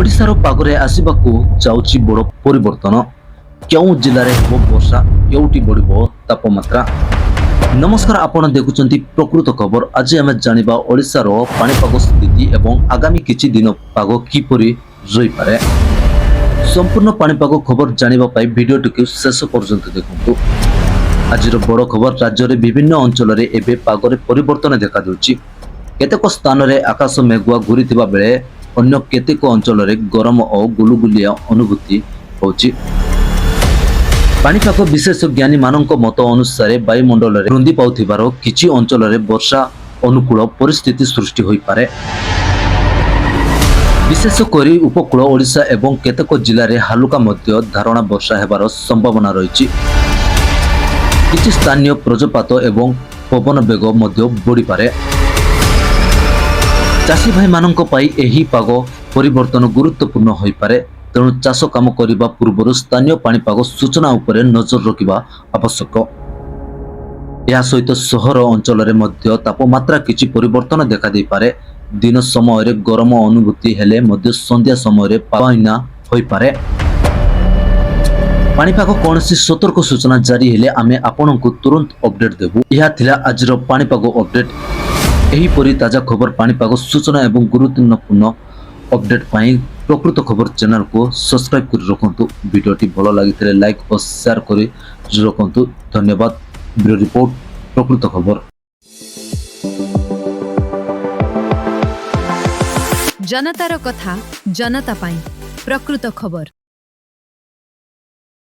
ओडिशार पागरे आसिबाकू जाउची बड़ परिवर्तन केउ जिल्लारे हो वर्षा केउटी बढ़िबो तापमात्रा। नमस्कार, आपण देखुचंती प्रकृत खबर। आज आमे जानिबा ओडिशार पाणीपाग स्थिति एवं आगामी किछि दिन पाग किपरि रहि पारे। संपूर्ण पाणीपाग खबर जानिबा पाई भिडियोटिकु शेष पर्यंत देखंतु। आजिर बड़ खबर, राज्य रे विभिन्न अंचल रे एबे पागरे परिवर्तन देखा देउची। केतेक स्थान रे आकाश मेघुआ घुरीथिबा बेले अन्य केतेक अंचल रे गरम और गुलुगुलिया अनुभूति होची। पाणीपाग विशेषज्ञानी मानक मत अनुसार वायुमंडल रे वृद्धि पाउथिबार किछि अंचल रे वर्षा अनुकूल परिस्थिति सृष्टि होई पारे। विशेषकर उपकूल ओडिशा एवं केतेक जिल्ला रे हालुका मध्य धारणा वर्षा हेबार संभावना रहिछि। किछि स्थानीय प्रजपात एवं पवन बेग मध्य बढ़ी पारे। चाषी भाई मानक पाई एही पाग परिवर्तन गुरुत्वपूर्ण होई पारे। तेणु चाष काम करिबा पूर्व स्थानीय पाणीपाग सूचना उपरे नजर रखिबा आवश्यक। या सहित सहर अंचल रे मध्य तापमात्रा किछि परिवर्तन देखा दे पारे। दिन समय रे गरम अनुभूति हेले मध्य संध्या समय रे पाइना होई पारे। पाणीपाग कोनसी सतर्क सूचना जारी हेले आमे आपनकु तुरंत अपडेट देबु। यह थिला आजिर पाणीपाग अपडेट। एही परि ताजा खबर, पाणीपाग सूचना एवं गुरुत्वपूर्ण अपडेट पाई प्रकृत खबर चैनल को सब्सक्राइब कर रखंतु। वीडियोटी भलो लागितले लाइक और शेयर करि रखंतु। धन्यवाद। ब्यूरो रिपोर्ट, प्रकृत खबर। जनतार कथा जनता पाई, प्रकृत खबर।